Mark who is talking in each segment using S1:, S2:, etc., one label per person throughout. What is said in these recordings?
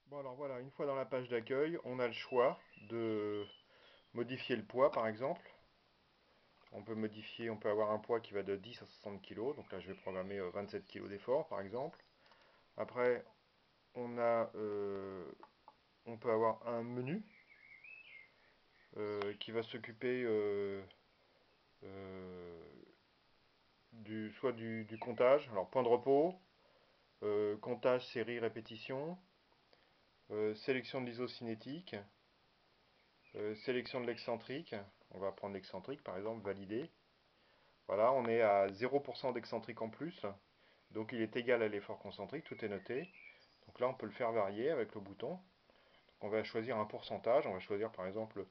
S1: Bon alors voilà, une fois dans la page d'accueil, on a le choix de modifier le poids par exemple. On peut modifier, on peut avoir un poids qui va de 10 à 60 kg. Donc là je vais programmer 27 kg d'effort par exemple. Après on peut avoir un menu qui va s'occuper euh, soit du comptage. Alors point de repos, comptage, série, répétition, sélection de l'isocinétique, sélection de l'excentrique. On va prendre l'excentrique par exemple, valider. Voilà, on est à 0% d'excentrique en plus, donc il est égal à l'effort concentrique, tout est noté. Donc là, on peut le faire varier avec le bouton. Donc on va choisir un pourcentage, on va choisir par exemple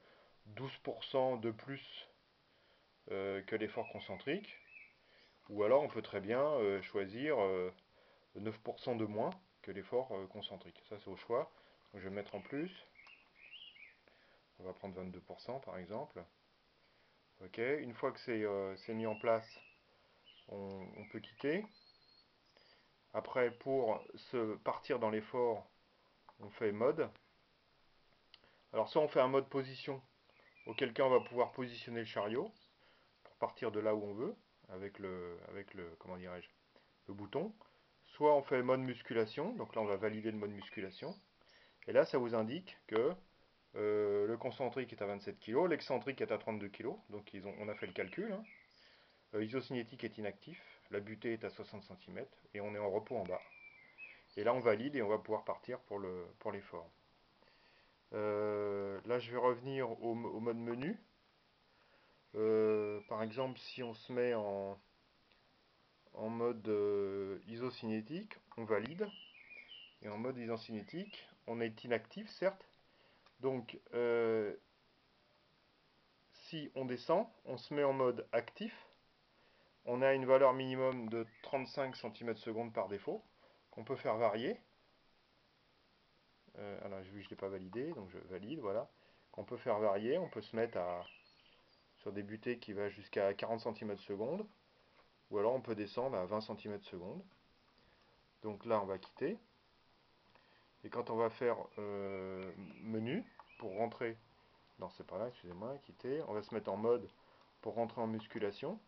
S1: 12% de plus que l'effort concentrique, ou alors on peut très bien choisir 9% de moins que l'effort concentrique. Ça, c'est au choix. Donc je vais mettre en plus, on va prendre 22% par exemple. Ok, une fois que c'est mis en place, on peut quitter. Après, pour se partir dans l'effort, on fait mode. Alors, soit on fait un mode position, auquel cas on va pouvoir positionner le chariot pour partir de là où on veut, comment dirais-je, le bouton. Soit on fait mode musculation, donc là on va valider le mode musculation. Et là, ça vous indique que le concentrique est à 27 kg, l'excentrique est à 32 kg, donc on a fait le calcul. Hein. L'isocinétique est inactif, la butée est à 60 cm, et on est en repos en bas. Et là, on valide et on va pouvoir partir pour l'effort. Là, je vais revenir au mode menu. Par exemple, si on se met en mode isocinétique, on valide. Et en mode isocinétique, on est inactif, certes. Donc, si on descend, on se met en mode actif. On a une valeur minimum de 35 cm/s par défaut, qu'on peut faire varier. Alors, vu que je ne l'ai pas validé, donc je valide, voilà. Qu'on peut faire varier, on peut se mettre sur des butées qui va jusqu'à 40 cm/s, ou alors on peut descendre à 20 cm/s. Donc là, on va quitter. Et quand on va faire menu, pour rentrer, non c'est pas là, excusez-moi, quitter, on va se mettre en mode pour rentrer en musculation.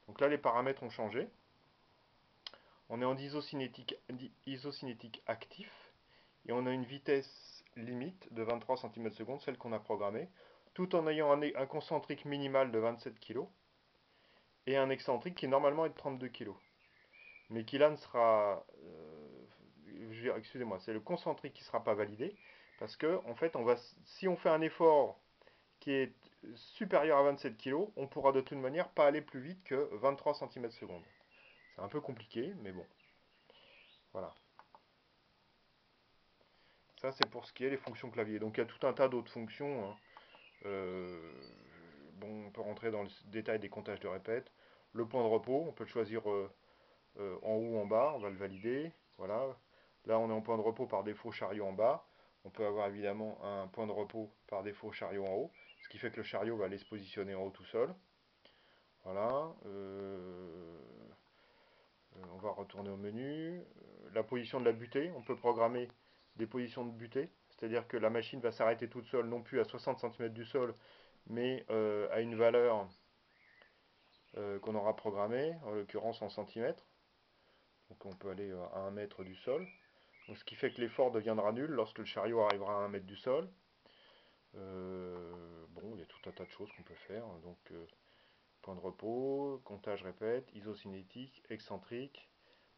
S1: Donc là, les paramètres ont changé. On est en isocinétique actif, et on a une vitesse limite de 23 cm/s, celle qu'on a programmée, tout en ayant un concentrique minimal de 27 kg et un excentrique qui normalement est de 32 kg. Mais qui là ne sera, excusez-moi, c'est le concentrique qui ne sera pas validé, parce que en fait, si on fait un effort qui est supérieur à 27 kg, on pourra de toute manière pas aller plus vite que 23 cm/s. C'est un peu compliqué, mais bon, voilà. Ça, c'est pour ce qui est les fonctions clavier. Donc il y a tout un tas d'autres fonctions. Hein. Euh, bon, on peut rentrer dans le détail des comptages de répète. Le point de repos, on peut le choisir en haut ou en bas, on va le valider. Voilà. Là, on est en point de repos par défaut chariot en bas. On peut avoir évidemment un point de repos par défaut chariot en haut, ce qui fait que le chariot va aller se positionner en haut tout seul. Voilà. On va retourner au menu. La position de la butée, on peut programmer des positions de butée, c'est-à-dire que la machine va s'arrêter toute seule, non plus à 60 cm du sol, mais à une valeur qu'on aura programmée, en l'occurrence en centimètres. Donc on peut aller à 1 mètre du sol. Donc, ce qui fait que l'effort deviendra nul lorsque le chariot arrivera à 1 mètre du sol. Bon, il y a tout un tas de choses qu'on peut faire. Donc, point de repos, comptage répète, isocinétique, excentrique,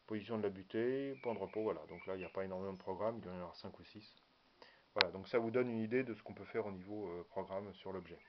S1: position de la butée, point de repos, voilà. Donc là, il n'y a pas énormément de programmes, il doit y en avoir 5 ou 6. Voilà, donc ça vous donne une idée de ce qu'on peut faire au niveau programme sur l'objet.